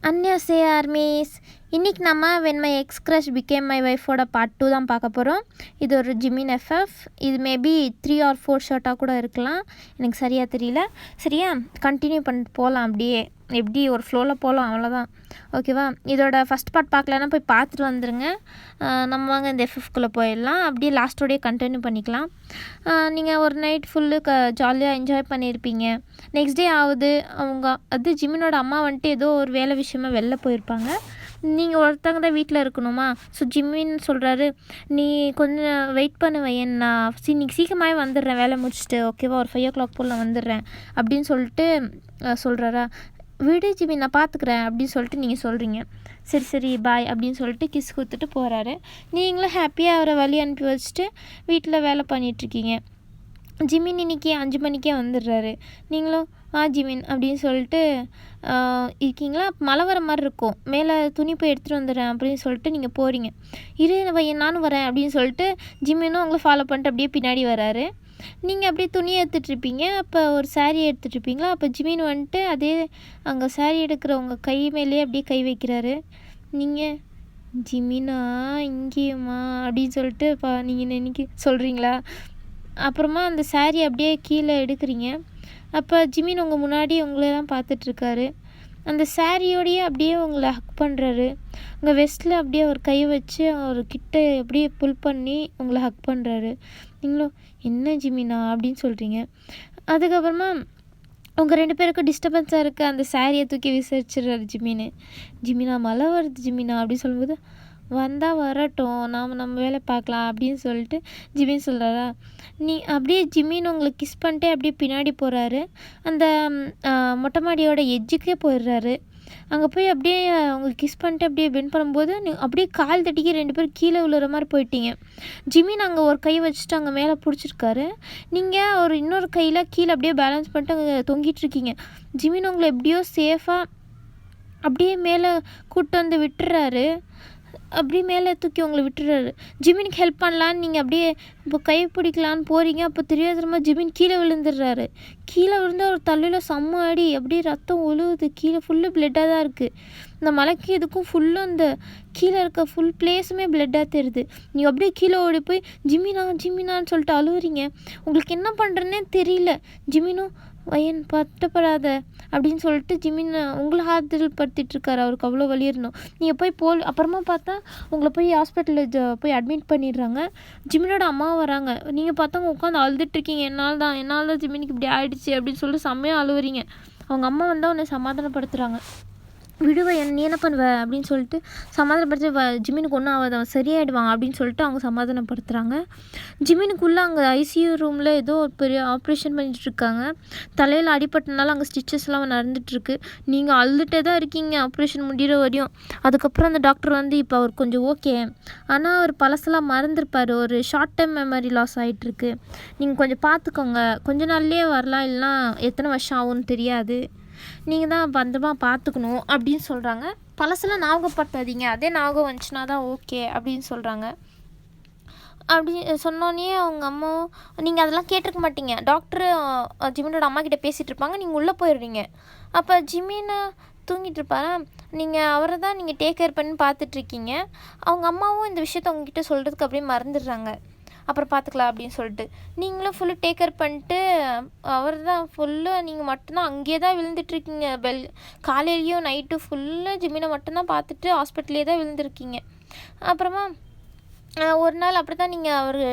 அன்னியாசே armies. இன்றைக்கி நம்ம when my X crush became my ஒய்ஃபோட பார்ட் 2 தான் பார்க்க போகிறோம். இது ஒரு ஜிமின் எஃப்எஃப். இது மேபி 3 or 4 ஷார்ட்டாக கூட இருக்கலாம், எனக்கு சரியாக தெரியல. சரியா, கண்டினியூ பண்ணிட்டு போகலாம். அப்படியே எப்படி ஒரு ஃப்ளோவில் போகலாம், அவ்வளோதான். ஓகேவா? இதோட ஃபஸ்ட் பார்ட் பார்க்கலன்னா போய் பார்த்துட்டு வந்துடுங்க. நம்ம வாங்க இந்த எஃப்எஃப்குள்ளே போயிடலாம். அப்படியே லாஸ்ட்டோடையே கண்டினியூ பண்ணிக்கலாம். நீங்கள் ஒரு நைட் ஃபுல்லு ஜாலியாக என்ஜாய் பண்ணியிருப்பீங்க. நெக்ஸ்ட் டே ஆகுது, அவங்க ஜிமினோட அம்மா வந்துட்டு ஏதோ ஒரு வேலை விஷயமா வெளில போயிருப்பாங்க. நீங்கள் ஒருத்தங்க தான் வீட்டில் இருக்கணுமா? ஸோ ஜிம்மின் சொல்கிறாரு, நீ கொஞ்சம் வெயிட் பண்ண வையன், நான் இன்னைக்கு சீக்கிரமாகவே வந்துடுறேன், வேலை முடிச்சுட்டு. ஓகேவா? ஒரு 5 o'clock போல் நான் வந்துடுறேன் அப்படின்னு சொல்லிட்டு சொல்கிறாரா. விடு ஜிம்மி, நான் பார்த்துக்குறேன் அப்படின்னு சொல்லிட்டு நீங்கள் சொல்கிறீங்க. சரி சரி பாய் அப்படின்னு சொல்லிட்டு கிஸ் கொடுத்துட்டு போகிறாரு. நீங்களும் ஹாப்பியாக அவரை வழி அனுப்பி வச்சுட்டு வீட்டில் வேலை பண்ணிகிட்ருக்கீங்க. ஜிமின் இன்றைக்கி 5 மணிக்கே வந்துடுறாரு. நீங்களும் ஜிமின் அப்படின்னு சொல்லிட்டு இருக்கீங்களா. மழை வர மாதிரி இருக்கும். மேலே துணி போய் எடுத்துகிட்டு வந்துடுறேன் அப்படின்னு சொல்லிட்டு நீங்கள் போகிறீங்க. நானும் வரேன் அப்படின்னு சொல்லிட்டு ஜிமினும் உங்களை ஃபாலோ பண்ணிட்டு அப்படியே பின்னாடி வராரு. நீங்கள் அப்படியே துணியை எடுத்துகிட்ருப்பீங்க. அப்போ ஒரு சாரீ எடுத்துகிட்ருப்பீங்களா. அப்போ ஜிமின் வந்துட்டு அதே அங்கே சாரீ எடுக்கிறவங்க கை மேலேயே அப்படியே கை வைக்கிறாரு. நீங்கள் ஜிமினா இங்கேயுமா அப்படின்னு சொல்லிட்டு நீங்கள் நினைக்க சொல்கிறீங்களா. அப்புறமா அந்த சாரீ அப்படியே கீழே எடுக்கிறீங்க. அப்போ ஜிமின் உங்கள் முன்னாடி உங்களே தான் பார்த்துட்ருக்காரு. அந்த சாரியோடையே அப்படியே உங்களை ஹக் பண்ணுறாரு. உங்கள் வெஸ்ட்டில் அப்படியே ஒரு கை வச்சு ஒரு கிட்ட அப்படியே புல் பண்ணி உங்களை ஹக் பண்ணுறாரு. நீங்களும் என்ன ஜிமினா அப்படின்னு சொல்கிறீங்க. அதுக்கப்புறமா உங்கள் 2 பேருக்கும் டிஸ்டர்பன்ஸாக இருக்குது. அந்த சாரியை தூக்கி விசாரிச்சிடுறாரு ஜிமினா மழை வருது ஜிமினா அப்படின்னு சொல்லும்போது, வந்தால் வரட்டும், நம்ம வேலை பார்க்கலாம் அப்படின்னு சொல்லிட்டு ஜிமின் சொல்கிறாரா. அப்படியே ஜிமின் உங்களை கிஸ் பண்ணிட்டே அப்படியே பின்னாடி போகிறாரு. அந்த மொட்டை மாடியோட எஜ்ஜுக்கே போயிடுறாரு. அங்கே போய் அப்படியே உங்களுக்கு கிஸ் பண்ணிட்டு அப்படியே பெண்ட் பண்ணும்போது அப்படியே கால் தட்டிக்கி 2 பேரும் கீழே விழுற மாதிரி போயிட்டீங்க. ஜிமின் அங்கே ஒரு கை வச்சுட்டு அங்கே மேலே பிடிச்சிருக்காரு. நீங்கள் ஒரு இன்னொரு கையில் கீழே அப்படியே பேலன்ஸ் பண்ணிட்டு அங்கே தொங்கிட்டுருக்கீங்க. ஜிமின் உங்களை எப்படியோ சேஃபாக அப்படியே மேலே கூப்பிட்டு வந்து விட்டுறாரு. அப்படியே மேலே தூக்கி உங்களை விட்டுறாரு. ஜிமினுக்கு ஹெல்ப் பண்ணலான்னு நீங்கள் அப்படியே இப்போ கை பிடிக்கலான்னு போகிறீங்க. அப்போ தெரியாதமா ஜிமின் கீழே விழுந்துடுறாரு. கீழே விழுந்து ஒரு தலையில் செம்ம அடி, அப்படியே ரத்தம் ஒழுகுது. கீழே ஃபுல்லு பிளட்டாக தான் இருக்குது. இந்த மலைக்கு இதுக்கும் ஃபுல்லும் அந்த கீழே இருக்க ஃபுல் பிளேஸுமே பிளட்டாக தெரியுது. நீங்கள் அப்படியே கீழே ஓடி போய் ஜிமினான்னு சொல்லிட்டு அழுவுறீங்க. உங்களுக்கு என்ன பண்ணுறேன்னே தெரியல. ஜிமினும் வயன் பட்டப்படாத அப்படின்னு சொல்லிட்டு ஜிமின் உங்களை ஆறுதல் படுத்திகிட்ருக்காரு. அவருக்கு அவ்வளோ வலி இருந்தோம். நீங்கள் அப்புறமா பார்த்தா உங்களை போய் ஹாஸ்பிட்டலில் போய் அட்மிட் பண்ணிடுறாங்க. ஜிமினோட அம்மா வராங்க. நீங்கள் பார்த்தா உட்காந்து அழுதுட்ருக்கீங்க. என்னால் தான் ஜிமினுக்கு இப்படி ஆகிடுச்சு அப்படின்னு சொல்லிட்டு செம்மையாக அழுவுறீங்க. அவங்க அம்மா வந்தால் உன்னை சமாதானப்படுத்துகிறாங்க. விடுவேன், நீ என்ன பண்ணுவ அப்படின்னு சொல்லிட்டு சமாதானப்படுத்தி ஜிமினுக்கு ஒன்றும் ஆகாது, அவன் சரியாயிடுவான் அப்படின்னு சொல்லிட்டு அவங்க சமாதானப்படுத்துகிறாங்க. ஜிமினுக்குள்ளே அங்கே ஐசியூ ரூமில் ஏதோ ஒரு பெரிய ஆப்ரேஷன் பண்ணிகிட்ருக்காங்க. தலையில் அடிபட்டனால அங்கே ஸ்டிச்சஸ்லாம் நடந்துகிட்ருக்கு. நீங்கள் அழுதுகிட்டே தான் இருக்கீங்க ஆப்ரேஷன் முடிகிற வரையும். அதுக்கப்புறம் அந்த டாக்டர் வந்து இப்போ அவர் கொஞ்சம் ஓகே, ஆனால் அவர் பழசெல்லாம் மறந்துருப்பார். ஒரு ஷார்ட் டைம் மெமரி லாஸ் ஆகிட்டுருக்கு. நீங்கள் கொஞ்சம் பார்த்துக்கோங்க, கொஞ்ச நாள்லேயே வரலாம், இல்லைனா எத்தனை வருஷம் ஆகும்னு தெரியாது, நீங்கள் தான் பத்திரமா பார்த்துக்கணும் அப்படின்னு சொல்கிறாங்க. பழசெல்லாம் ஞாபகப்படுத்தாதீங்க, அதே ஞாபகம் வந்துச்சுன்னா தான் ஓகே அப்படின்னு சொல்கிறாங்க. அப்படி சொன்னோன்னே அவங்க அம்மாவும் நீங்கள் அதெல்லாம் கேட்டிருக்க மாட்டீங்க. டாக்டரு ஜிமினோட அம்மா கிட்டே பேசிகிட்டு இருப்பாங்க. நீங்கள் உள்ளே போயிடுறீங்க. அப்போ ஜிமினை தூங்கிட்டு இருப்பாரா. நீங்கள் அவரை தான் நீங்கள் டேக் கேர் பண்ணி பார்த்துட்ருக்கீங்க. அவங்க அம்மாவும் இந்த விஷயத்த உங்ககிட்ட சொல்கிறதுக்கு அப்படியே மறந்துடுறாங்க. அப்புறம் பார்த்துக்கலாம் அப்படின்னு சொல்லிட்டு நீங்களும் ஃபுல்லு டேக் கேர் பண்ணிட்டு அவர் தான் ஃபுல்லு நீங்கள் மட்டும்தான் அங்கேயே தான் விழுந்துட்டுருக்கீங்க. காலையிலையும் நைட்டு ஃபுல்லு ஜிமினை மட்டும்தான் பார்த்துட்டு ஹாஸ்பிட்டலே தான் விழுந்துருக்கீங்க. அப்புறமா ஒரு நாள் அப்படி தான் நீங்கள் அவர்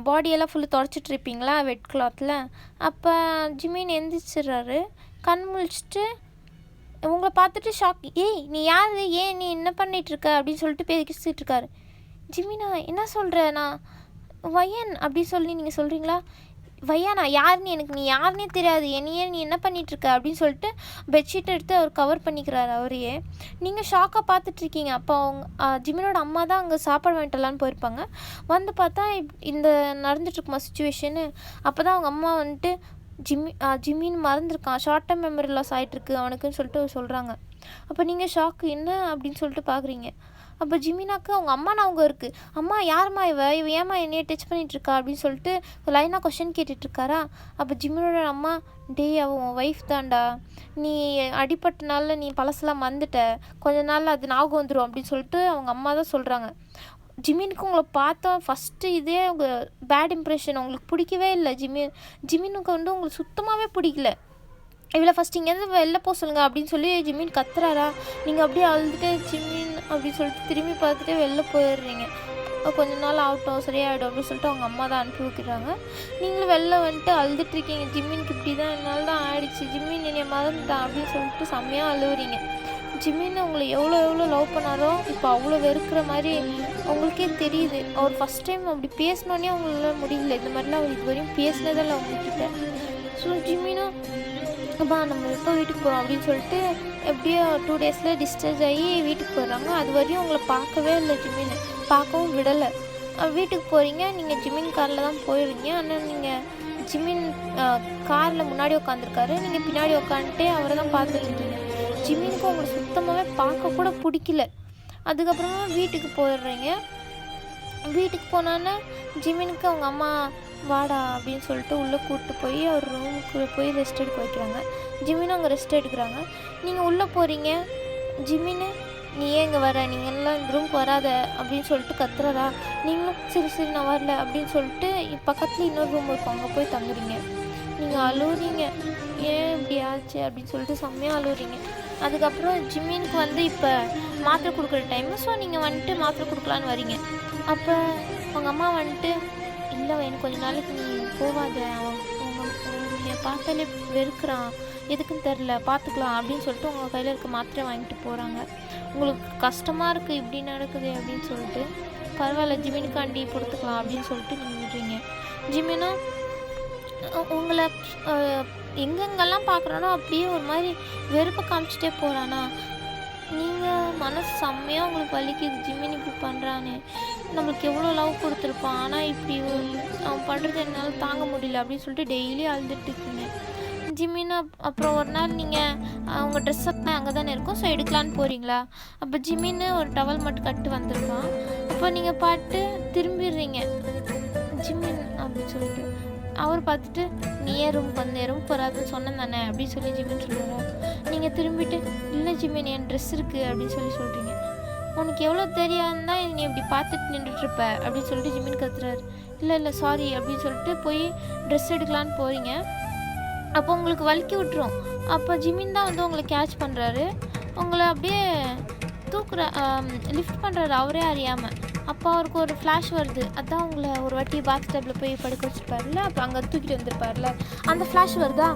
பாடியெல்லாம் ஃபுல்லு துடைச்சிட்ருப்பீங்களா வெட் கிளாத்தில். அப்போ ஜிமின் எந்திரிச்சிடுறாரு. கண் முழிச்சிட்டு உங்களை பார்த்துட்டு ஷாக், நீ யார், ஏன் நீ என்ன பண்ணிகிட்ருக்க அப்படின்னு சொல்லிட்டு பேசிகிட்டு இருக்காரு. ஜிமினா என்ன சொல்கிற, நான் வயன் அப்படி சொல்லி நீங்கள் சொல்கிறீங்களா. வையானா யாருன்னு நீ யாருன்னே தெரியாது, என்னையே நீ என்ன பண்ணிகிட்ருக்க அப்படின்னு சொல்லிட்டு பெட்ஷீட் எடுத்து அவர் கவர் பண்ணிக்கிறாரு அவரையே. நீங்கள் ஷாக்காக பார்த்துட்ருக்கீங்க. அப்போ அவங்க ஜிமினோட அம்மா தான் அங்கே சாப்பாடு வாங்கிட்டலான்னு போயிருப்பாங்க. வந்து பார்த்தா இந்த நடந்துட்டுருக்குமா சுச்சுவேஷனு. அப்போ தான் அவங்க அம்மா வந்துட்டு ஜிம்மின்னு மறந்துருக்கான், ஷார்ட் டேர்ம் மெமரி லாஸ் ஆகிட்டுருக்கு அவனுக்குன்னு சொல்லிட்டு சொல்கிறாங்க. அப்போ நீங்கள் ஷாக்கு என்ன அப்படின்னு சொல்லிட்டு பார்க்குறீங்க. அப்போ ஜிமினாக்கு அவங்க அம்மா ஞாபகம் இருக்குது. அம்மா யாரும்மா இவ ஏம்மா என்னைய டச் பண்ணிகிட்ருக்கா அப்படின்னு சொல்லிட்டு லைனாக கொஷின் கேட்டுட்ருக்காரா. அப்போ ஜிமினோட அம்மா, டேய் அவன் உன் ஒய்ஃப் தான்டா, நீ அடிப்பட்ட நாளில் நீ பழசெல்லாம் மறந்துட்ட, கொஞ்ச நாள் அது ஞாபகம் வந்துடும் அப்படின்னு சொல்லிட்டு அவங்க அம்மா தான் சொல்கிறாங்க. ஜிமினுக்கு உங்களை பார்த்தா ஃபஸ்ட்டு இதே உங்கள் பேட் இம்ப்ரெஷன், உங்களுக்கு பிடிக்கவே இல்லை. ஜிமினுக்கு வந்து உங்களுக்கு சுத்தமாகவே பிடிக்கல. இவ்வளோ ஃபஸ்ட்டு இங்கேருந்து வெளில போக சொல்லுங்கள் அப்படின்னு சொல்லி ஜிமின் கத்துறாரா. நீங்கள் அப்படியே அழுதுட்டு ஜிமின் அப்படின்னு சொல்லிட்டு திரும்பி பார்த்துட்டு வெளில போயிடுறீங்க. கொஞ்ச நாள் ஆகட்டும் சரியாயிடும் அப்படின்னு சொல்லிட்டு அவங்க அம்மா தான் அனுப்பி வைக்கிறாங்க. நீங்களும் வெளில வந்துட்டு அழுதுட்டுருக்கீங்க. ஜிமினுக்கு இப்படி தான் என்னால் தான் ஆயிடுச்சு, ஜிமின் என்னை மறந்துட்டான் அப்படின்னு சொல்லிட்டு செம்மையாக அழுவுறீங்க. ஜிமின் உங்களை எவ்வளோ லவ் பண்ணாரோ இப்போ அவ்வளோ வெறுக்கிற மாதிரி உங்களுக்கே தெரியுது. அவர் ஃபஸ்ட் டைம் அப்படி பேசினோன்னே அவங்களால முடியல. இந்த மாதிரிலாம் அவர் இது வரையும் பேசினதில்ல அவங்கக்கிட்ட. ஸோ ஜிமினும் அப்பா நம்ம எப்போ வீட்டுக்கு போகிறோம் அப்படின்னு சொல்லிட்டு எப்படியோ 2 days டிஸ்சார்ஜ் ஆகி வீட்டுக்கு போயிடுறாங்க. அது வரையும் உங்களை பார்க்கவே இல்லை ஜிமின், பார்க்கவும் விடலை. வீட்டுக்கு போகிறீங்க, நீங்கள் ஜிமின் காரில் தான் போயிடுறீங்க. ஆனால் நீங்கள் ஜிமின் காரில் முன்னாடி உட்காந்துருக்காரு, நீங்கள் பின்னாடி உட்காந்துட்டே அவரை தான் பார்த்துட்ருக்கீங்க. ஜிமினுக்கு உங்களை சுத்தமாகவே பார்க்க கூட பிடிக்கல. அதுக்கப்புறமா வீட்டுக்கு போயிடுறீங்க. வீட்டுக்கு போனோன்னே ஜிமினுக்கு அவங்க அம்மா வாடா அப்படின்னு சொல்லிட்டு உள்ளே கூப்பிட்டு போய் அவர் ரூமுக்கு போய் ரெஸ்ட் எடுக்க வைக்கிறாங்க. ஜிமினும் அங்கே ரெஸ்ட் எடுக்கிறாங்க. நீங்கள் உள்ளே போகிறீங்க. ஜிமின்னு, நீ ஏன் இங்கே வர, நீங்கள் எல்லாம் இந்த ரூமுக்கு வராத அப்படின்னு சொல்லிட்டு கத்துறாரா. நீங்களும் சரி நான் வரல அப்படின்னு சொல்லிட்டு பக்கத்தில் இன்னொரு ரூம் இருக்கும், அங்கே போய் தங்குறீங்க. நீங்கள் அழுவுறீங்க, ஏன் இப்படி ஆச்சு அப்படின்னு சொல்லிட்டு செம்மையாக அழுவுறீங்க. அதுக்கப்புறம் ஜிமினுக்கு வந்து இப்போ மாத்திரை கொடுக்குற டைமு. ஸோ நீங்கள் வந்துட்டு மாத்திரை கொடுக்கலான்னு வரீங்க. அப்போ அவங்க அம்மா வந்துட்டு, இல்லை எனக்கு கொஞ்ச நாளைக்கு நீ போகாத, உன்னை பார்த்தாலே வெறுக்கிறான், எதுக்குன்னு தெரில, பார்த்துக்கலாம் அப்படின்னு சொல்லிட்டு உங்கள் கையில் இருக்க மாத்திரை வாங்கிட்டு போகிறாங்க. உங்களுக்கு கஷ்டமாக இருக்குது இப்படி நடக்குது அப்படின்னு சொல்லிட்டு, பரவாயில்ல ஜிமினுக்காண்டி கொடுத்துக்கலாம் அப்படின்னு சொல்லிட்டு நீங்கள் விடுறீங்க. ஜிமினும் உங்களை எங்கெங்கெல்லாம் பார்க்குறானோ அப்படியே ஒரு மாதிரி வெறுப்பை காமிச்சிட்டே போகிறானா. நீங்கள் மனசு செம்மையாக உங்களுக்கு வலிக்குது, ஜிமின் இப்படி பண்ணுறான்னு, நம்மளுக்கு எவ்வளோ லவ் கொடுத்துருப்பான், ஆனால் இப்படி அவன் பண்ணுறது என்னால் தாங்க முடியல அப்படின்னு சொல்லிட்டு டெய்லி அழுதுட்டு இருக்கீங்க. ஜிமின் அப்புறம் ஒரு நாள் நீங்கள் அவங்க ட்ரெஸ்ஸெல்லாம் அங்கே தானே இருக்கும், ஸோ எடுக்கலான்னு போகிறீங்களா. அப்போ ஜிமின்னு ஒரு டவல் மட்டும் கட்டு வந்திருக்கான். அப்போ நீங்கள் பாட்டு திரும்பிடுறீங்க. ஜிமின் அப்படின்னு சொல்லிட்டு அவர் பார்த்துட்டு, நீ ஏன் ரூமுக்கு வந்து ரூமுக்கு வராதுன்னு சொன்னேன் தானே அப்படின்னு சொல்லி ஜிமின் சொல்லுவார். நீங்கள் திரும்பிட்டு, இல்லை ஜிமின் என் ட்ரெஸ் இருக்குது அப்படின்னு சொல்கிறீங்க. உனக்கு எவ்வளோ தெரியாதுன்னா நீ இப்படி பார்த்துட்டு நின்றுட்டுருப்ப அப்படின்னு சொல்லிட்டு ஜிமின் கத்துறாரு. இல்லை சாரி அப்படின்னு சொல்லிட்டு போய் ட்ரெஸ் எடுக்கலான்னு போகிறீங்க. அப்போ உங்களுக்கு வலிக்கி விட்டுரும். அப்போ ஜிமின் தான் வந்து உங்களை கேட்ச் பண்ணுறாரு, உங்களை அப்படியே லிஃப்ட் பண்ணுறாரு அவரே அறியாமல். அப்போ அவருக்கு ஒரு ஃப்ளாஷ் வருது. அதான் உங்களை ஒரு வாட்டி பாத் டப்பில் போய் படுக்க வச்சுருப்பார்ல, அப்போ அங்கே தூக்கிட்டு வந்திருப்பார்ல, அந்த ஃப்ளாஷ் வருதா.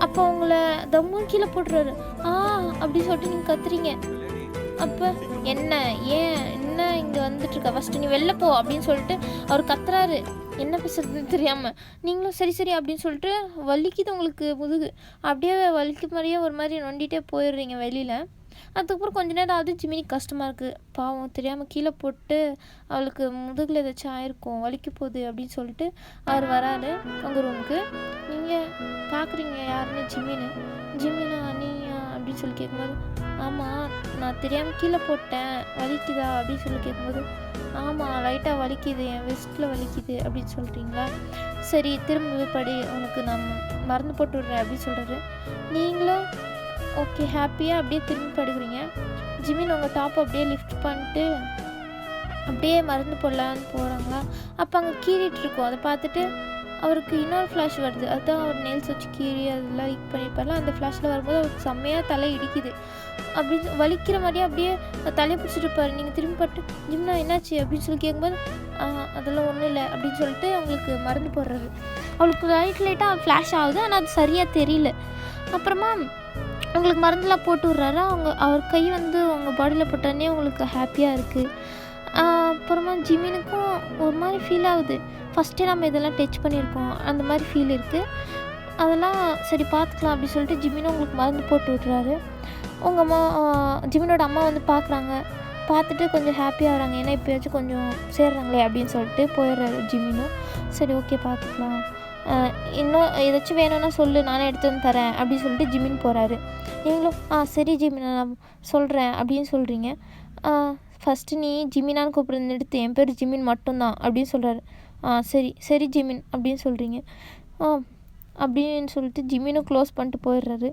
அப்போ உங்களை தம்முன்னு கீழே போட்டுறாரு. அப்படி சொல்லிட்டு நீங்கள் கத்துறீங்க. அப்போ என்ன இங்கே வந்துட்டுருக்க, ஃபஸ்ட்டு நீ வெளில போ அப்படின்னு சொல்லிட்டு அவர் கத்துறாரு. என்ன பேசுறதுன்னு தெரியாமல் நீங்களும் சரி அப்படின்னு சொல்லிட்டு வலிக்குது உங்களுக்கு முதுகு, அப்படியே வலிக்கு மாதிரியே ஒரு மாதிரி நொண்டிகிட்டே போயிடுறீங்க வெளியில். அதுக்கப்புறம் கொஞ்ச நேரம் ஆகுது. ஜிமினிக்கு கஷ்டமாக இருக்குது, பாவம் தெரியாமல் கீழே போட்டு அவளுக்கு முதுகில் ஏதாச்சும் ஆயிருக்கும், வலிக்க போகுது அப்படின்னு சொல்லிட்டு அவர் வராரு உங்கள் ரூமுக்கு. நீங்கள் பார்க்குறீங்க யாருன்னு ஜிமினா நீயா அப்படின்னு சொல்லி கேட்கும்போது, ஆமாம் நான் தெரியாமல் கீழே போட்டேன், வலிக்குதா அப்படின்னு சொல்லி கேட்கும்போது, ஆமாம் லைட்டாக வலிக்குது, என் வெஸ்ட்டில் வலிக்குது அப்படின்னு சொல்கிறீங்களா. சரி திரும்ப படி, உனக்கு நான் மருந்து போட்டு விட்றேன் அப்படின்னு சொல்கிறாரு. நீங்களும் ஓகே ஹாப்பியாக அப்படியே திரும்பி படுக்கிறீங்க. ஜிமின் உங்கள் டாப் அப்படியே லிஃப்ட் பண்ணிட்டு அப்படியே மருந்து போடலான்னு போகிறாங்களா. அப்போ அங்கே கீறிட்டு இருக்கும். அதை பார்த்துட்டு அவருக்கு இன்னொரு ஃப்ளாஷ் வருது. அதுதான் அவர் நெயில்ஸ் வச்சு கீறி அதெல்லாம் லிக் பண்ணியிருப்பார்ல, அந்த ஃப்ளாஷில் வரும்போது அவருக்கு செம்மையாக தலை இடிக்குது. அப்படி வலிக்கிற மாதிரியே அப்படியே தலையை பிடிச்சிட்டு இருப்பார். நீங்கள் திரும்பி பட்டு, ஜிம்னா என்னாச்சு அப்படின்னு சொல்லி கேட்கும்போது, அதெல்லாம் ஒன்றும் இல்லை அப்படின்னு சொல்லிட்டு அவங்களுக்கு மருந்து போடுறாரு. அவளுக்கு லைட்டாக ஃப்ளாஷ் ஆகுது, ஆனால் அது சரியாக தெரியல. அப்புறமா உங்களுக்கு மருந்துலாம் போட்டு விட்றாரு. அவர் கை வந்து உங்கள் பாடியில் போட்டோன்னே உங்களுக்கு ஹாப்பியாக இருக்குது. அப்புறமா ஜிமினுக்கும் ஒரு மாதிரி ஃபீல் ஆகுது. ஃபஸ்ட்டே நம்ம இதெல்லாம் டச் பண்ணியிருக்கோம், அந்த மாதிரி ஃபீல் இருக்குது. அதெல்லாம் சரி பார்த்துக்கலாம் அப்படின்னு சொல்லிட்டு ஜிமினும் உங்களுக்கு மருந்து போட்டு விட்றாரு. உங்கள் அம்மா ஜிமினோட அம்மா வந்து பார்க்குறாங்க. பார்த்துட்டு கொஞ்சம் ஹாப்பியாக வராங்க, ஏன்னா இப்போயாச்சும் கொஞ்சம் சேர்றாங்களே அப்படின்னு சொல்லிட்டு போயிடுறாரு ஜிமினும். சரி ஓகே பார்த்துக்கலாம் இன்னும் ஏதாச்சும் வேணும்னா சொல்லு, நானே எடுத்து வந்து தரேன் அப்படின்னு சொல்லிட்டு ஜிமின் போகிறாரு. நீங்களும் சரி ஜிமின் நான் சொல்கிறேன் அப்படின்னு சொல்கிறீங்க. ஃபஸ்ட்டு நீ ஜிமினான்னு கூப்பிட்றது நிறுத்து, என் பேர் ஜிமின் மட்டும்தான் அப்படின்னு சொல்கிறாரு. சரி சரி ஜிமின் அப்படின்னு சொல்கிறீங்க. அப்படின்னு சொல்லிட்டு ஜிமினும் க்ளோஸ் பண்ணிட்டு போயிடுறாரு.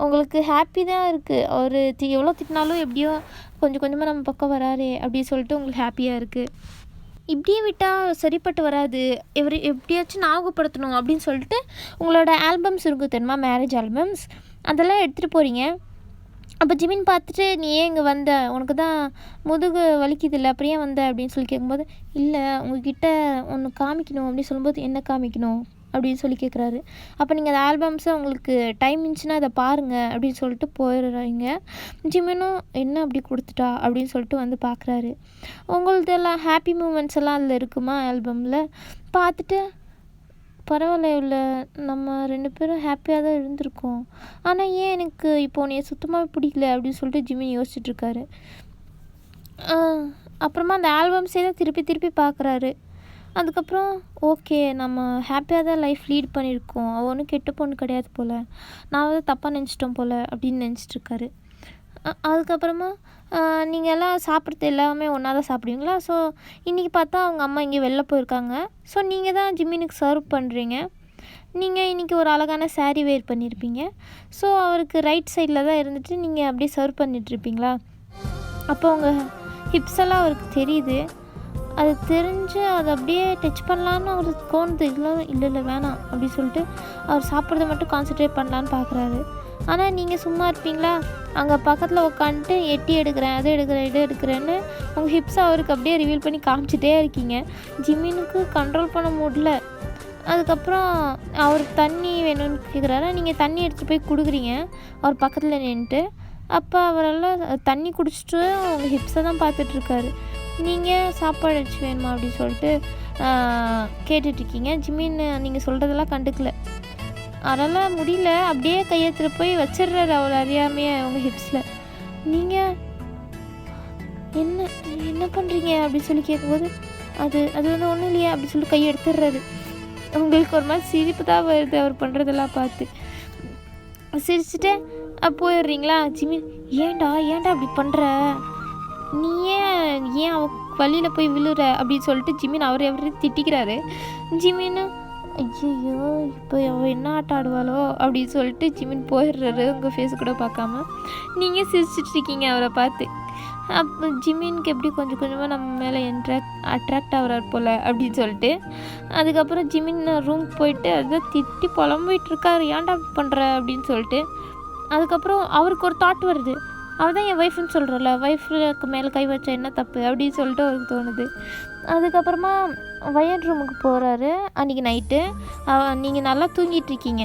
உங்களுக்கு ஹாப்பி தான் இருக்குது. அவர் எவ்வளோ திட்டினாலும் எப்படியோ கொஞ்சம் கொஞ்சமாக நம்ம பக்கம் வராரு அப்படின்னு சொல்லிட்டு உங்களுக்கு ஹாப்பியாக இருக்குது. இப்படியே விட்டால் சரிப்பட்டு வராது, இவர் எப்படியாச்சும் ஞாபகப்படுத்தணும் அப்படின்னு சொல்லிட்டு உங்களோட ஆல்பம்ஸ் இருக்கும் தெரியுமா, மேரேஜ் ஆல்பம்ஸ், அதெல்லாம் எடுத்துகிட்டு போகிறீங்க. அப்போ ஜிமின் பார்த்துட்டு, நீ ஏன் இங்கே வந்த, உனக்கு தான் முதுகு வலிக்குது இல்லை, அப்புறம் ஏன் வந்த அப்படின்னு சொல்லி கேட்கும்போது, இல்லை உங்ககிட்ட ஒன்று காமிக்கணும் அப்படின்னு சொல்லும்போது, என்ன காமிக்கணும் அப்படின்னு சொல்லி கேட்குறாரு. அப்போ நீங்கள் அந்த ஆல்பம்ஸை உங்களுக்கு டைம் இருந்துச்சுன்னா அதை பாருங்கள் அப்படின்னு சொல்லிட்டு போயிடுறீங்க. ஜிமினும் என்ன அப்படி கொடுத்துட்டா அப்படின்னு சொல்லிட்டு வந்து பார்க்குறாரு. உங்களதெல்லாம் ஹாப்பி மூமெண்ட்ஸ் எல்லாம் அதில் இருக்குமா ஆல்பமில் பார்த்துட்டு, பரவாயில்ல இல்லை, நம்ம 2 பேரும் ஹாப்பியாக தான் இருந்திருக்கோம், ஆனால் ஏன் எனக்கு இப்போ உன்னைய சுத்தமாக பிடிக்கல அப்படின்னு சொல்லிட்டு ஜிமின் யோசிச்சுட்ருக்காரு. அப்புறமா அந்த ஆல்பம்ஸே தான் திருப்பி திருப்பி பார்க்குறாரு. அதுக்கப்புறம் ஓகே, நம்ம ஹாப்பியாக தான் லைஃப் லீட் பண்ணியிருக்கோம், அவள் ஒன்றும் கெட்ட பொண்ணு கிடையாது போல், நான் வந்து தப்பாக நினச்சிட்டோம் போல் அப்படின்னு நினச்சிட்ருக்காரு. அதுக்கப்புறமா நீங்கள் எல்லாம் சாப்பிட்றது எல்லாமே ஒன்றா தான் சாப்பிடுவீங்களா? ஸோ இன்றைக்கி பார்த்தா அவங்க அம்மா இங்கே வெளில போயிருக்காங்க. ஸோ நீங்கள் தான் ஜிமினுக்கு சர்வ் பண்ணுறீங்க. நீங்கள் இன்றைக்கி ஒரு அழகான சாரீ வேர் பண்ணியிருப்பீங்க. ஸோ அவருக்கு ரைட் சைடில் தான் இருந்துட்டு நீங்கள் அப்படியே சர்வ் பண்ணிகிட்ருப்பீங்களா? அப்போ உங்கள் ஹிப்ஸ் எல்லாம் அவருக்கு தெரியுது. அது தெரிஞ்சு அதை அப்படியே டச் பண்ணலான்னு அவருக்கு தோணுது. இல்லை இல்லை வேணாம் அப்படின்னு சொல்லிட்டு அவர் சாப்பிட்றத மட்டும் கான்சன்ட்ரேட் பண்ணலான்னு பார்க்குறாரு. ஆனால் நீங்கள் சும்மா இருப்பீங்களா? அங்கே பக்கத்தில் உட்காந்துட்டு எட்டி எடுக்கிறேன், அதை எடுக்கிறேன், இதை எடுக்கிறேன்னு உங்கள் ஹிப்ஸை அவருக்கு அப்படியே ரிவீல் பண்ணி காமிச்சிட்டே இருக்கீங்க. ஜிமினுக்கு கண்ட்ரோல் பண்ண முடியல. அதுக்கப்புறம் அவர் தண்ணி வேணும்னு கேட்குறாரு. நீங்கள் தண்ணி எடுத்துகிட்டு போய் கொடுக்குறீங்க அவர் பக்கத்தில் நின்றுட்டு. அப்போ அவரெல்லாம் தண்ணி குடிச்சிட்டு அவங்க ஹிப்ஸை தான் பார்த்துட்ருக்காரு. நீங்கள் சாப்பாடு வச்சு வேணுமா அப்படின்னு சொல்லிட்டு கேட்டுட்ருக்கீங்க. ஜிமின் நீங்கள் சொல்கிறதெல்லாம் கண்டுக்கல. அதனால் முடியல, அப்படியே கையெழுத்துட்டு போய் வச்சிடுறாரு அவர் அறியாமையே அவங்க ஹிப்ஸில். நீங்கள் என்ன என்ன பண்ணுறீங்க அப்படின்னு சொல்லி கேட்கும்போது, அது வந்து ஒன்றும் இல்லையா அப்படின்னு சொல்லி கையை எடுத்துடுறாரு. உங்களுக்கு ஒரு மாதிரி சிரிப்பு தான் வருது அவர் பண்ணுறதெல்லாம் பார்த்து. சிரிச்சுட்டு போயிடுறீங்களா? ஜிமின், ஏன்டா அப்படி பண்ணுற, நீ ஏன் அவ வழியில் போய் விழுற அப்படின்னு சொல்லிட்டு ஜிமின் அவரே திட்டிக்கிறாரு. ஜிமின்னு ஐயோ இப்போ அவள் என்ன ஆட்டம் ஆடுவாளோ அப்படின்னு சொல்லிட்டு ஜிமின் போயிடுறாரு உங்கள் ஃபேஸு கூட பார்க்காம. நீங்கள் சிரிச்சிட்ருக்கீங்க அவரை பார்த்து. அப்போ ஜிமினுக்கு எப்படி கொஞ்சம் கொஞ்சமாக நம்ம மேலே அட்ராக்ட் ஆகிறார் போல் அப்படின்னு சொல்லிட்டு அதுக்கப்புறம் ஜிமின் ரூமுக்கு போயிட்டு அதை திட்டி புலம்பிகிட்ருக்காரு, ஏன்டா பண்ணுற அப்படின்னு சொல்லிட்டு. அதுக்கப்புறம் அவருக்கு ஒரு தாட் வருது, அவள் தான் என் ஒய்ஃப்னு சொல்கிறல, ஒய்ஃபுக்கு மேலே கை வச்சா என்ன தப்பு அப்படின்னு சொல்லிட்டு அவருக்கு தோணுது. அதுக்கப்புறமா வயட் ரூமுக்கு போகிறாரு. அன்றைக்கி நைட்டு நீங்கள் நல்லா தூங்கிட்டுருக்கீங்க.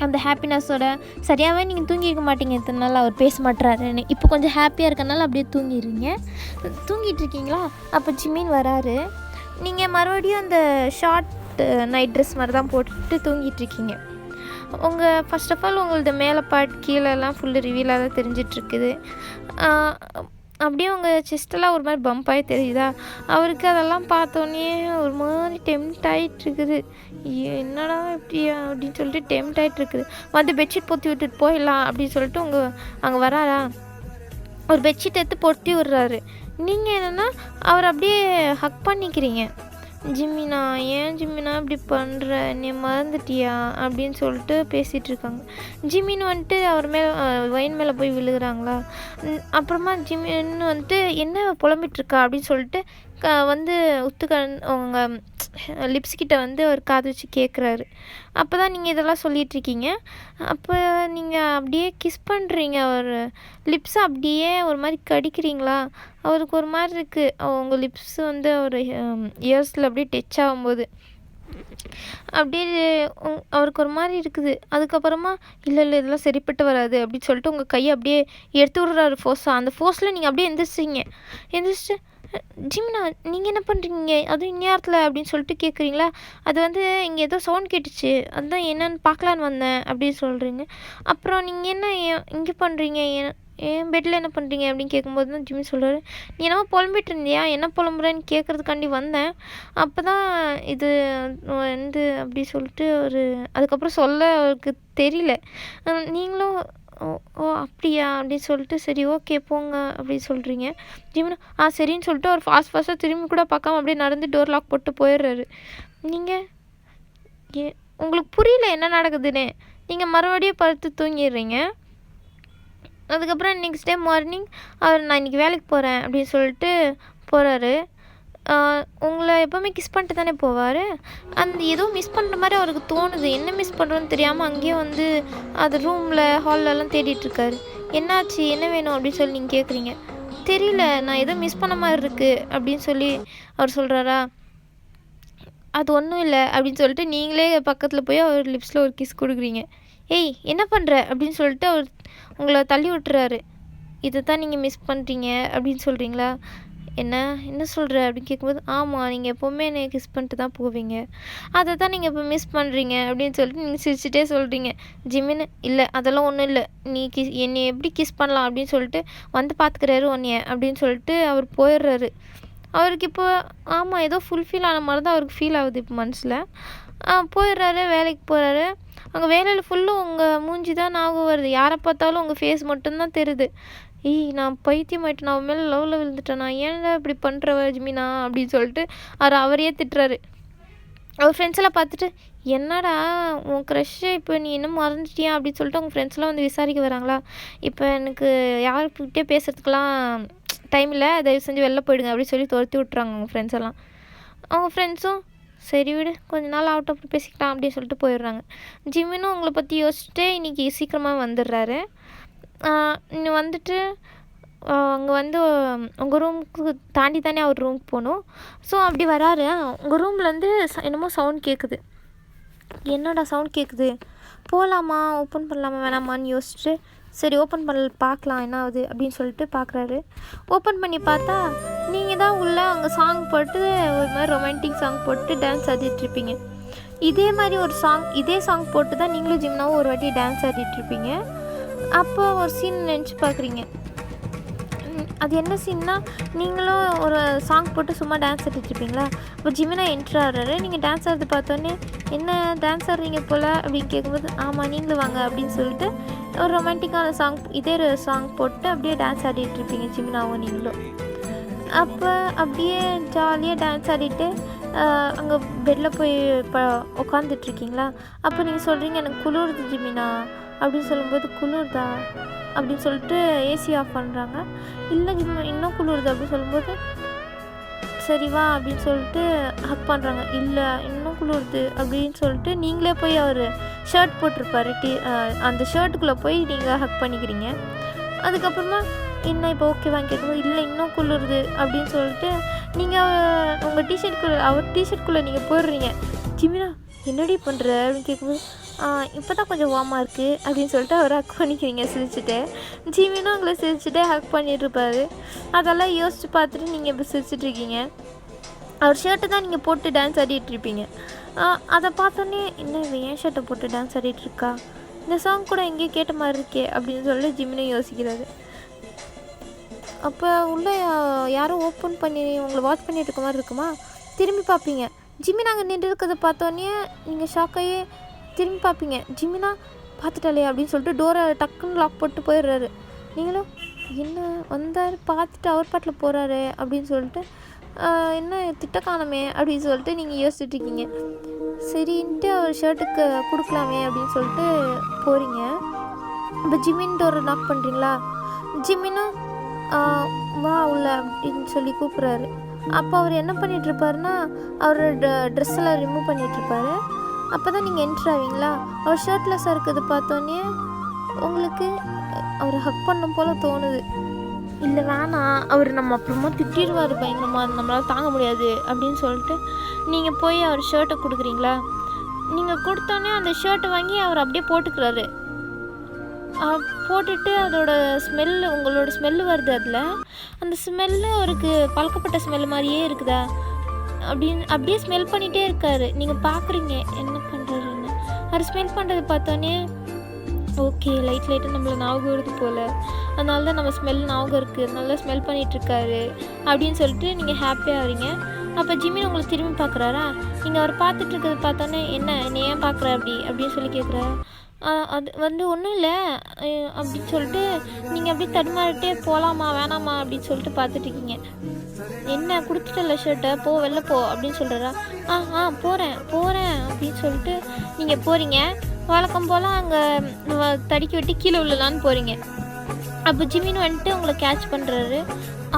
அந்த ஹாப்பினஸோட சரியாகவே நீங்கள் தூங்கியிருக்க மாட்டீங்க இத்தனை நாள் அவர் பேச மாட்டுறாருன்னு. இப்போ கொஞ்சம் ஹாப்பியாக இருக்கனால அப்படியே தூங்கிட்டுருக்கீங்களா? அப்போ ஜிமின் வராரு. நீங்கள் மறுபடியும் அந்த ஷார்ட் நைட் ட்ரெஸ் மாதிரி தான் போட்டுட்டு தூங்கிட்டுருக்கீங்க. ஃபர்ஸ்ட் ஆஃப் ஆல் உங்களது மேலே பார்ட் கீழெல்லாம் ஃபுல்லு ரிவீலாக தான் தெரிஞ்சிட்ருக்குது. அப்படியே உங்கள் செஸ்டெல்லாம் ஒரு மாதிரி பம்பாகி தெரியுதா? அவருக்கு அதெல்லாம் பார்த்தோன்னே ஒரு மாதிரி டெம்ட் ஆகிட்டுருக்குது. என்னடா இப்படியா அப்படின்னு சொல்லிட்டு டெம்ட் ஆகிட்டுருக்குது. வந்து பெட்ஷீட் பொத்தி விட்டுட்டு போயிடலாம் அப்படின்னு சொல்லிட்டு அங்கே வராரா, ஒரு பெட்ஷீட் எடுத்து பொத்தி விடுறாரு. நீங்கள் என்னென்னா அவர் அப்படியே ஹக் பண்ணிக்கிறீங்க. ஜிமினா, ஏன் ஜிமினா இப்படி பண்ணுற, என்னை மறந்துட்டியா அப்படின்னு சொல்லிட்டு பேசிகிட்ருக்காங்க. ஜிமின் வந்துட்டு அவர் வயன் மேலே போய் விழுகிறாங்களா. அப்புறமா ஜிமின் வந்துட்டு என்ன புலம்பிகிட்ருக்கா அப்படின்னு சொல்லிட்டு வந்து அவங்க லிப்ஸ்கிட்ட வந்து அவர் காது வச்சு கேட்குறாரு. அப்போ தான் நீங்கள் இதெல்லாம் சொல்லிகிட்ருக்கீங்க. அப்போ நீங்கள் அப்படியே கிஸ் பண்ணுறீங்க, அவர் லிப்ஸை அப்படியே ஒரு மாதிரி கடிக்கிறீங்களா. அவருக்கு ஒரு மாதிரி இருக்குது, உங்கள் லிப்ஸ் வந்து அவர் இயர்ஸில் அப்படியே டச் ஆகும்போது அப்படியே அவருக்கு ஒரு மாதிரி இருக்குது. அதுக்கப்புறமா இல்லை இதெல்லாம் சரிப்பட்டு வராது அப்படின்னு சொல்லிட்டு உங்கள் கையை அப்படியே எடுத்து விடுறாரு ஃபோர்ஸாக. அந்த ஃபோர்ஸில் நீங்கள் அப்படியே எந்திரிச்சிட்டு ஜிமினா நீங்கள் என்ன பண்ணுறீங்க அதுவும் இந்நேரத்தில் அப்படின்னு சொல்லிட்டு கேட்குறீங்களா. அது வந்து இங்கே ஏதோ சவுண்ட் கேட்டுச்சு, அதுதான் என்னன்னு பார்க்கலான்னு வந்தேன் அப்படின்னு சொல்கிறீங்க. அப்புறம் நீங்கள் என்ன இங்கே பண்ணுறீங்க, ஏன் பெட்டில் என்ன பண்ணுறீங்க அப்படின்னு கேட்கும்போது தான் ஜிம்மி சொல்கிறாரு, நீ என்னமோ புலம்பிட்டு இருந்தியா, என்ன புலம்புறேன்னு கேட்குறதுக்காண்டி வந்தேன். அப்போ தான் இது வந்து அப்படி சொல்லிட்டு அதுக்கப்புறம் சொல்ல அவருக்கு தெரியல. நீங்களும் ஓ ஓ அப்படியா அப்படின்னு சொல்லிட்டு, சரி ஓகே போங்க அப்படின்னு சொல்கிறீங்க. ஜிம்மினா சரின்னு சொல்லிட்டு அவர் ஃபாஸ்ட்டாக திரும்பி கூட பார்க்காம அப்படியே நடந்து டோர் லாக் போட்டு போயிடுறாரு. நீங்கள் உங்களுக்கு புரியல என்ன நடக்குதுன்னு. நீங்கள் மறுபடியும் படுத்து தூங்கிடுறீங்க. அதுக்கப்புறம் நெக்ஸ்ட் டே மார்னிங் நான் இன்றைக்கி வேலைக்கு போகிறேன் அப்படின்னு சொல்லிட்டு போகிறாரு. உங்களை எப்போவுமே கிஸ் பண்ணிட்டு தானே போவார். ஏதோ மிஸ் பண்ணுற மாதிரி அவருக்கு தோணுது. என்ன மிஸ் பண்ணுறோன்னு தெரியாமல் அங்கேயே வந்து அது ரூமில் ஹால்லலாம் தேடிட்டுருக்காரு. என்னாச்சு, என்ன வேணும் அப்படின்னு சொல்லி நீங்கள் கேட்குறீங்க. தெரியல, நான் ஏதோ மிஸ் பண்ண மாதிரி இருக்குது அப்படின்னு சொல்லி அவர் சொல்கிறாரா. அது ஒன்றும் இல்லை அப்படின்னு சொல்லிட்டு நீங்களே பக்கத்தில் போய் அவர் லிப்ஸில் ஒரு கிஸ் கொடுக்குறீங்க. ஏய் என்ன பண்ணுற அப்படின்னு சொல்லிட்டு அவர் உங்களை தள்ளி விட்டுறாரு. இதை தான் நீங்கள் மிஸ் பண்ணுறீங்க அப்படின்னு சொல்கிறீங்களா. என்ன சொல்கிற அப்படின்னு கேட்கும்போது, ஆமாம் நீங்கள் எப்போவுமே என்னை கிஸ் பண்ணிட்டு தான் போவீங்க, அதை தான் நீங்கள் இப்போ மிஸ் பண்ணுறீங்க அப்படின்னு சொல்லிட்டு நீங்கள் சிரிச்சுட்டே சொல்கிறீங்க. ஜிம்மின்னு இல்லை அதெல்லாம் ஒன்றும் இல்லை, நீ என்னை எப்படி கிஸ் பண்ணலாம் அப்படின்னு சொல்லிட்டு வந்து பார்த்துக்கிறாரு உன்னைய அப்படின்னு சொல்லிட்டு அவர் போயிடுறாரு. அவருக்கு இப்போ ஆமாம் ஏதோ ஃபுல்ஃபில் ஆன மாதிரி தான் அவருக்கு ஃபீல் ஆகுது இப்போ மனசில். போயிடுறாரு, வேலைக்கு போகிறாரு. அங்கே வேலையில் ஃபுல்லும் உங்கள் மூஞ்சி தான் ஞாபகம் வருது. யாரை பார்த்தாலும் உங்கள் ஃபேஸ் மட்டும்தான் தெரியுது. நான் பைத்தியம் ஆகிட்டு, நான் மேலே லவ்வில் விழுந்துட்டேன், நான் ஏன்டா இப்படி பண்ணுறவ ஜிமினா அப்படின்னு சொல்லிட்டு அவரையே திட்டுறாரு. அவர் ஃப்ரெண்ட்ஸெல்லாம் பார்த்துட்டு, என்னடா உன் க்ரஷ்ஷை இப்போ நீ என்ன மறந்துட்டியா அப்படின்னு சொல்லிட்டு அவங்க ஃப்ரெண்ட்ஸ்லாம் வந்து விசாரிக்க வராங்களா. இப்போ எனக்கு யாருக்கிட்டே பேசுகிறதுக்கெலாம் டைம் இல்லை, தயவு செஞ்சு வெளில போயிடுங்க அப்படின்னு சொல்லி துரத்தி விட்றாங்க அவங்க ஃப்ரெண்ட்ஸ் எல்லாம். அவங்க ஃப்ரெண்ட்ஸும் சரி விடு கொஞ்ச நாள் ஆகட்டும் அப்புறம் பேசிக்கலாம் அப்படின்னு சொல்லிட்டு போயிடுறாங்க. ஜிம்மினும் உங்களை பற்றி யோசிச்சுட்டு இன்றைக்கி சீக்கிரமாக வந்துடுறாரு. இன்னும் வந்துட்டு அங்கே வந்து உங்கள் ரூமுக்கு தாண்டி தானே அவர் ரூமுக்கு போகணும். ஸோ அப்படி வராரு. உங்கள் ரூம்லேருந்து என்னமோ சவுண்ட் கேட்குது. என்னடா சவுண்ட் கேட்குது, போகலாமா ஓப்பன் பண்ணலாமா வேணாமான்னு யோசிச்சுட்டு சரி ஓப்பன் பண்ண பார்க்கலாம் என்ன ஆகுது அப்படின்னு சொல்லிட்டு பார்க்குறாரு. ஓப்பன் பண்ணி பார்த்தா நீங்கள் தான் உள்ளே அங்கே சாங் போட்டு ஒரு மாதிரி ரொமான்டிக் சாங் போட்டு டான்ஸ் ஆடிட்டுருப்பீங்க. இதே மாதிரி இதே சாங் போட்டு தான் நீங்களும் ஜிம்னாவும் ஒரு வாட்டி டான்ஸ் ஆடிட்டுருப்பீங்க. அப்போ ஒரு சீன் நினச்சி பார்க்குறீங்க. அது என்ன சீன்னா, நீங்களும் ஒரு சாங் போட்டு சும்மா டான்ஸ் ஆடிட்டுருப்பீங்களா. இப்போ ஜிமினா என்ட்ரு ஆடுறாரு. நீங்கள் டான்ஸ் ஆடுறது பார்த்தோன்னே என்ன டான்ஸ் ஆடுறீங்க போல் அப்படின்னு கேட்கும்போது, ஆமாம் நீங்களும் வாங்க அப்படின்னு சொல்லிட்டு ஒரு ரொமான்டிக்கான இதே சாங் போட்டு அப்படியே டான்ஸ் ஆடிட்டுருப்பீங்க ஜிமினாவும் நீங்களும். அப்போ அப்படியே ஜாலியாக டான்ஸ் ஆடிட்டு அங்கே பெட்டில் போய் உட்காந்துட்ருக்கீங்களா. அப்போ நீங்கள் சொல்கிறீங்க எனக்கு குளிருது ஜிமினா அப்படின்னு சொல்லும்போது, குளிர்தா அப்படின்னு சொல்லிட்டு ஏசி ஆஃப் பண்ணுறாங்க. இல்லை ஜிம்மா இன்னும் குளிருது அப்படின்னு சொல்லும்போது, சரி வா அப்படின்னு சொல்லிட்டு ஹக் பண்ணுறாங்க. இல்லை இன்னும் குளிருது அப்படின்னு சொல்லிட்டு நீங்களே போய் அவர் ஷர்ட் போட்டிருப்பாரு அந்த ஷர்ட்டுக்குள்ளே போய் நீங்கள் ஹக் பண்ணிக்கிறீங்க. அதுக்கப்புறமா என்ன இப்போ ஓகேவான்னு கேட்கும்போது, இல்லை இன்னும் குளிருது அப்படின்னு சொல்லிட்டு நீங்கள் உங்கள் டிஷர்ட்குள்ளே அவர் டிஷர்ட்குள்ளே நீங்கள் போடுறீங்க. ஜிமினா என்னடி பண்ணுற அப்படின்னு கேட்கும்போது, இப்போ தான் கொஞ்சம் வார்மாக இருக்குது அப்படின்னு சொல்லிட்டு அவர் ஹக் பண்ணிக்கிறீங்க சிரிச்சுட்டு. ஜிமினும் உங்களை சிரிச்சுட்டே ஹக் பண்ணிட்டுருப்பாரு. அதெல்லாம் யோசித்து பார்த்துட்டு நீங்கள் இப்போ சிரிச்சிட்ருக்கீங்க. அவர் ஷர்ட்டை தான் நீங்கள் போட்டு டான்ஸ் ஆடிட்டுருப்பீங்க. அதை பார்த்தோன்னே என்ன ஏன் ஷர்ட்டை போட்டு டான்ஸ் ஆடிட்டுருக்கா, இந்த சாங் கூட எங்கேயோ கேட்ட மாதிரி இருக்கே அப்படின்னு சொல்லி ஜிமினும் யோசிக்கிறாரு. அப்போ உள்ளே யாரும் ஓப்பன் பண்ணி உங்களை வாட்ச் பண்ணிட்டு இருக்க மாதிரி இருக்குமா. திரும்பி பார்ப்பீங்க. ஜிமினா அங்கே நின்று இருக்கிறத பார்த்தோன்னே நீங்கள் ஷாக்காகவே திரும்பி பார்ப்பீங்க. ஜிமினா பார்த்துட்டாலே அப்படின்னு சொல்லிட்டு டோரை டக்குன்னு லாக் போட்டு போயிடுறாரு. நீங்களும் என்ன வந்தார் பார்த்துட்டு அவர் பாட்டில் போகிறாரு அப்படின்னு சொல்லிட்டு என்ன திட்ட காணமே அப்படின்னு சொல்லிட்டு நீங்கள் யோசிச்சுட்ருக்கீங்க. சரின்ட்டு அவர் ஷர்ட்டுக்கு கொடுக்கலாமே அப்படின்னு சொல்லிட்டு போகிறீங்க. இப்போ ஜிமின் டோரை லாக் பண்ணுறீங்களா. ஜிமினும் வா உள்ள அப்படின்னு சொல்லி கூப்பிட்றாரு. அப்போ அவர் என்ன பண்ணிகிட்ருப்பாருன்னா அவரோட ட்ரெஸ்ஸெல்லாம் ரிமூவ் பண்ணிகிட்ருப்பாரு. அப்போ தான் நீங்கள் என்ட்ரு ஆவீங்களா. அவர் ஷர்ட்லெஸ்ஸாக இருக்கிறது பார்த்தோன்னே உங்களுக்கு அவரை ஹக் பண்ணும் போல் தோணுது. இல்லை வேணாம் அவர் நம்ம அப்புறமா திட்டிடுவார் பயங்கரமாக, நம்மளால் தாங்க முடியாது அப்படின்னு சொல்லிட்டு நீங்கள் போய் அவர் ஷர்ட்டை கொடுக்குறீங்களா. நீங்கள் கொடுத்தோன்னே அந்த ஷர்ட்டை வாங்கி அவர் அப்படியே போட்டுக்கிறாரு. போட்டுட்டு அதோட ஸ்மெல்லு உங்களோட ஸ்மெல்லு வருது. அதில் அந்த ஸ்மெல்லு அவருக்கு பழக்கப்பட்ட ஸ்மெல் மாதிரியே இருக்குதா அப்படியே ஸ்மெல் பண்ணிகிட்டே இருக்காரு. நீங்கள் பார்க்குறீங்க என்ன பண்ணுறாருன்னு. அவர் ஸ்மெல் பண்ணுறது பார்த்தோன்னே ஓகே. லைட்டாக நம்மள ஞாபகம் வருது போல். அதனால தான் நம்ம ஸ்மெல் ஞாபகம் இருக்குது. அதனால தான் ஸ்மெல் பண்ணிகிட்ருக்காரு அப்படின்னு சொல்லிட்டு நீங்கள் ஹாப்பியாக ஆகிறீங்க. அப்போ ஜிமின் உங்களை திரும்பி பார்க்குறாரா? நீங்கள் அவர் பார்த்துட்ருக்கறது பார்த்தோன்னே, என்னை ஏன் பார்க்குற அப்படின்னு சொல்லி கேட்குறாரா? அது ஒன்றும் இல்லை அப்படின்னு சொல்லிட்டு நீங்கள் அப்படியே தடுமாறிட்டே போகலாமா வேணாமா அப்படின்னு சொல்லிட்டு பார்த்துட்ருக்கீங்க. என்ன கொடுத்துட்டல ஷர்ட்டை, போ வெளில போ அப்படின்னு சொல்கிறாரா? போகிறேன் அப்படின்னு சொல்லிட்டு நீங்கள் போகிறீங்க. வழக்கம் போல் அங்கே தடுக்கி விட்டு கீழே விழலான்னு போகிறீங்க. அப்போ ஜிமின் வந்துட்டு உங்களை கேட்ச் பண்ணுறாரு.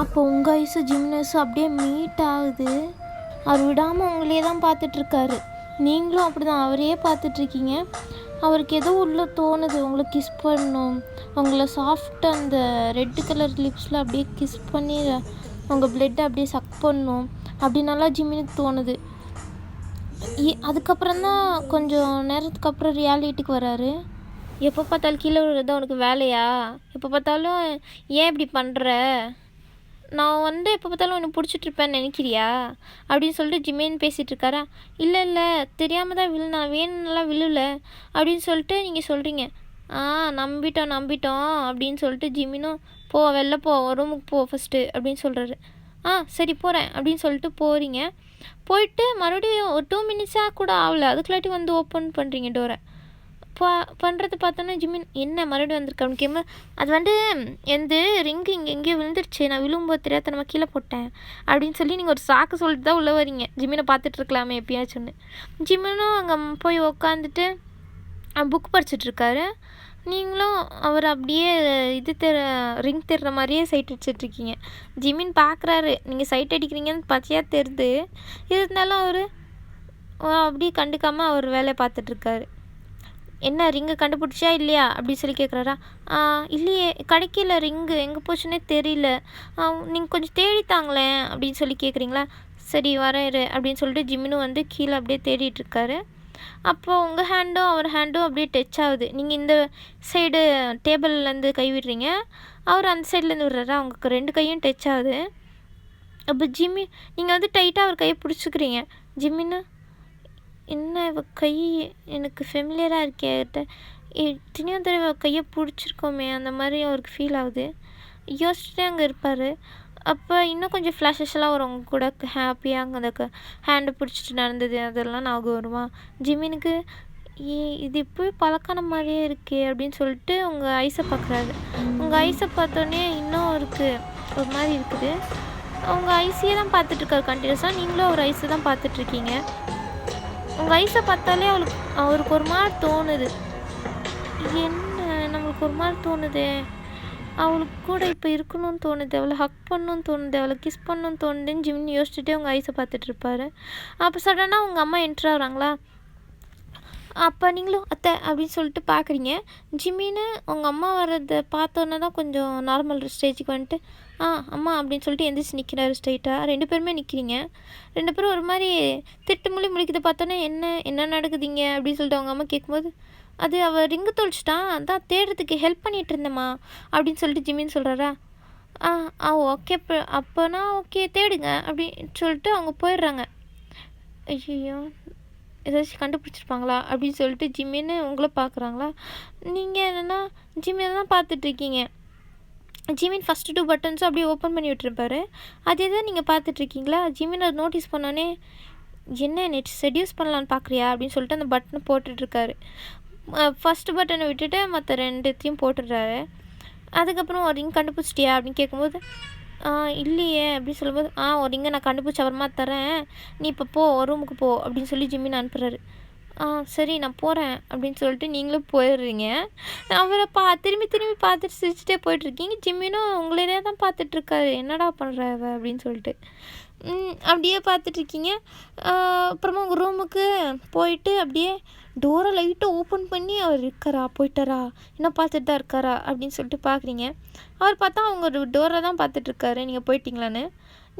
அப்போ உங்கள் ஐஸு ஜிமின் ஐஸும் அப்படியே மீட் ஆகுது. அவர் விடாமல் உங்களே தான் பார்த்துட்ருக்காரு. நீங்களும் அப்படி தான் அவரையே பார்த்துட்ருக்கீங்க. அவருக்கு ஏதோ உள்ளே தோணுது, உங்களை கிஸ் பண்ணணும், உங்களை சாஃப்டாக அந்த ரெட்டு கலர் லிப்ஸில் அப்படியே கிஸ் பண்ணி உங்கள் பிளட்டை அப்படியே சக் பண்ணணும் அப்படின்னாலாம் ஜிமினுக்கு தோணுது. அதுக்கப்புறம் தான் கொஞ்சம் நேரத்துக்கு அப்புறம் ரியாலிட்டிக்கு வராரு. எப்போ பார்த்தாலும் கீழே விழுறது உனக்கு வேலையா? எப்போ பார்த்தாலும் ஏன் இப்படி பண்ணுற? நான் எப்போ பார்த்தாலும் உன்னை பிடிச்சிட்ருப்பேன்னு நினைக்கிறியா அப்படின்னு சொல்லிட்டு ஜிமின் பேசிகிட்ருக்காரா? இல்லை தெரியாமல் தான் நான் வேணும்லாம் விழுல அப்படின்னு சொல்லிட்டு நீங்கள் சொல்கிறீங்க. நம்பிட்டோம் அப்படின்னு சொல்லிட்டு ஜிமினும் வெளில போ, ரூமுக்கு போ ஃபஸ்ட்டு அப்படின்னு சொல்கிறாரு. சரி போகிறேன் அப்படின்னு சொல்லிட்டு போகிறீங்க. போயிட்டு மறுபடியும் ஒரு 2 மினிட்ஸாக கூட ஆகலை, அதுக்குள்ளாட்டி வந்து ஓப்பன் பண்ணுறீங்க டோரை. பண்ணுறது பார்த்தோன்னா ஜிமின் என்ன மறுபடியும் வந்திருக்கு அப்படின்னு கேட்கும்போது, அது எந்த ரிங்கு இங்கே எங்கேயோ விழுந்துருச்சு, நான் விழும்போது தெரியாத நம்ம கீழே போட்டேன் அப்படின்னு சொல்லி நீங்கள் ஒரு சாக்கு சொல்லிட்டு தான் உள்ளே வரீங்க. ஜிமினை பார்த்துட்ருக்கலாமே எப்பயாச்சும். ஜிமினும் அங்கே போய் உக்காந்துட்டு புக் படிச்சுட்ருக்காரு. நீங்களும் அவர் அப்படியே ரிங் தெரிற மாதிரியே சைட் அடிச்சிட்ருக்கீங்க. ஜிமின் பார்க்குறாரு, நீங்கள் சைட் அடிக்கிறீங்கன்னு பச்சையாக தெரியுது. இருந்தாலும் அவர் அப்படியே கண்டுக்காமல் அவர் வேலையை பார்த்துட்ருக்காரு. என்ன ரிங்கு கண்டுபிடிச்சா இல்லையா அப்படின்னு சொல்லி கேட்குறாரா? இல்லையே, கிடைக்கல, ரிங்கு எங்கே போச்சுன்னே தெரியல, நீங்கள் கொஞ்சம் தேடித்தாங்களேன் அப்படின்னு சொல்லி கேட்குறீங்களா? சரி வரேன் அப்படின்னு சொல்லிட்டு ஜிமினும் கீழே அப்படியே தேடிட்டுருக்காரு. அப்போது உங்கள் ஹேண்டும் அவர் ஹேண்டும் அப்படியே டச் ஆகுது. நீங்கள் இந்த சைடு டேபிள்லேருந்து கை விடுறீங்க, அவர் அந்த சைட்லேருந்து விடுறாரா? உங்களுக்கு 2 கையும் டச் ஆகுது. அப்போ நீங்கள் டைட்டாக அவர் கையை பிடிச்சிக்கிறீங்க. ஜிமின்னு, என்ன இவ கை எனக்கு ஃபெமிலியராக இருக்கே, எத்தனையோ தடவை கையை பிடிச்சிருக்கோமே அந்த மாதிரி அவருக்கு ஃபீல் ஆகுது. யோசிச்சுட்டே அங்கே இருப்பார். அப்போ இன்னும் கொஞ்சம் ஃப்ளாஷஸ்லாம் வரும், அவங்க கூட ஹாப்பியாக அங்கே அந்த ஹேண்டை பிடிச்சிட்டு நடந்தது அதெல்லாம் ஞாபகம் வருமா? ஜிமினுக்கு இது இப்போ பழக்கான மாதிரியே இருக்கே அப்படின்னு சொல்லிட்டு உங்கள் ஐஸை பார்க்குறாரு. உங்கள் ஐஸை பார்த்தோன்னே இன்னும் அவருக்கு ஒரு மாதிரி இருக்குது. அவங்க ஐஸையே தான் பார்த்துட்ருக்காரு கண்டினியூஸாக. நீங்களும் ஒரு ஐஸை தான் பார்த்துட்ருக்கீங்க. உங்கள் ஐஸை பார்த்தாலே அவருக்கு ஒரு மாதிரி தோணுது. என்ன நம்மளுக்கு ஒரு மாதிரி தோணுது, அவளுக்கு கூட இப்போ இருக்கணும்னு தோணுது, அவளை ஹக் பண்ணணும்னு தோணுது, அவளை கிஸ் பண்ணணும்னு தோணுதுன்னு ஜிமின் யோசிச்சுட்டே உங்கள் ஐஸை பார்த்துட்ருப்பாரு. அப்போ சடனாக உங்கள் அம்மா என்ட்ரு ஆகிறாங்களா? அப்போ நீங்களும் அத்தை அப்படின்னு சொல்லிட்டு பார்க்குறீங்க. ஜிமின்னு உங்கள் அம்மா வர்றதை பார்த்தோன்னே தான் கொஞ்சம் நார்மல் ஸ்டேஜுக்கு அம்மா அப்படின்னு சொல்லிட்டு எந்திரிச்சு நிற்கிறாரு ஸ்ட்ரைட்டாக. 2 பேருமே நிற்கிறீங்க. 2 பேரும் ஒரு மாதிரி திட்டு முழிக்கிறத பார்த்தோன்னே என்ன நடக்குதுங்க அப்படின்னு சொல்லிட்டு அவங்க அம்மா கேட்கும்போது, அது அவள் ரிங்கு தொலைச்சிட்டான், அதான் தேடுறதுக்கு ஹெல்ப் பண்ணிகிட்டு இருந்தேம்மா அப்படின்னு சொல்லிட்டு ஜிமின்னு சொல்கிறாரா? ஓகே அப்போனா ஓகே தேடுங்க அப்படின்னு சொல்லிட்டு அவங்க போயிடுறாங்க. ஐயோ ஏதாச்சும் கண்டுபிடிச்சிருப்பாங்களா அப்படின்னு சொல்லிட்டு ஜிமின்னு உங்களை பார்க்குறாங்களா? நீங்கள் என்னென்னா ஜிமினை தான் பார்த்துட்ருக்கீங்க. ஜிமின் ஃபஸ்ட்டு 2 பட்டன்ஸும் அப்படியே ஓப்பன் பண்ணி விட்டுருப்பாரு. அதே தான் நீங்கள் பார்த்துட்ருக்கீங்களா? ஜிமின் அதை நோட்டீஸ் பண்ணோன்னே, என்ன நெட் செடியூஸ் பண்ணலான்னு பார்க்குறியா அப்படின்னு சொல்லிட்டு அந்த பட்டனை போட்டுட்ருக்காரு. ஃபஸ்ட்டு பட்டனை விட்டுட்டு மற்ற 2த்தையும் போட்டுடுறாரு. அதுக்கப்புறம் ஒரு ரிங் கண்டுபிடிச்சிட்டியா அப்படின்னு கேட்கும்போது, இல்லையே அப்படின்னு சொல்லும்போது, ஒரு ரிங்கை நான் கண்டுபிடிச்சி அப்புறமா தரேன், நீ இப்போ போ ரூமுக்கு போ அப்படின்னு சொல்லி ஜிமின் அனுப்புகிறாரு. சரி நான் போகிறேன் அப்படின்னு சொல்லிட்டு நீங்களும் போயிடுறீங்க. அவரை திரும்பி பார்த்துட்டு சிரிச்சுட்டே போயிட்டுருக்கீங்க. ஜிமினும் உங்களே தான் பார்த்துட்ருக்காரு, என்னடா பண்ணுற அவ அப்படின்னு சொல்லிட்டு அப்படியே பார்த்துட்ருக்கீங்க. அப்புறமா உங்கள் ரூமுக்கு போயிட்டு அப்படியே டோரை லைட்டாக ஓப்பன் பண்ணி அவர் இருக்காரா, போயிட்டாரா, இன்னும் பார்த்துட்டு தான் இருக்காரா அப்படின்னு சொல்லிட்டு பார்க்குறீங்க. அவர் பார்த்தா அவங்க டோரை தான் பார்த்துட்ருக்காரு, நீங்கள் போயிட்டீங்களான்னு.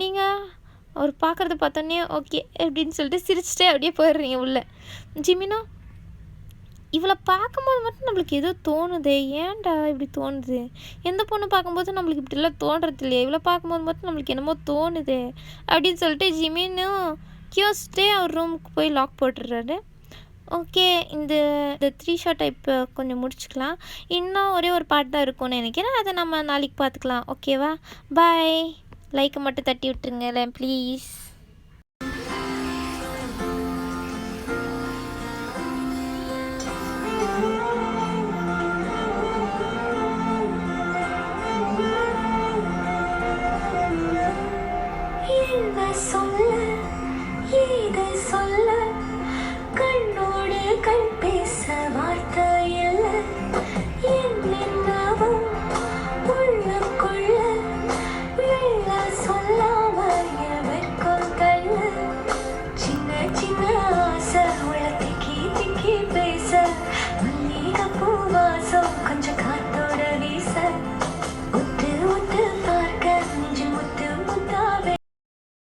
நீங்கள் அவர் பார்க்குறத பார்த்தோன்னே ஓகே அப்படின்னு சொல்லிட்டு சிரிச்சிட்டே அப்படியே போயிடுறீங்க உள்ளே. ஜிமினோ, இவளை பார்க்கும்போது மட்டும் நம்மளுக்கு ஏதோ தோணுதே, ஏன்டா இப்படி தோணுது? எந்த பொண்ணு பார்க்கும்போது நம்மளுக்கு இப்படிலாம் தோன்றது இல்லையா, இவளை பார்க்கும்போது மட்டும் நம்மளுக்கு என்னமோ தோணுதே அப்படின்னு சொல்லிட்டு ஜிமினும் யோசிச்சிட்டே அவர் ரூமுக்கு போய் லாக் போட்டுடுறாரு. ஓகே, இந்த 3 ஷார்ட்டை இப்போ கொஞ்சம் முடிச்சுக்கலாம். இன்னும் ஒரே ஒரு பார்ட் தான் இருக்கும்னு நினைக்கிறேன். அதை நம்ம நாளைக்கு பார்த்துக்கலாம். ஓகேவா? பாய். லைக்கை மட்டும் தட்டி விட்டுருங்க ப்ளீஸ்.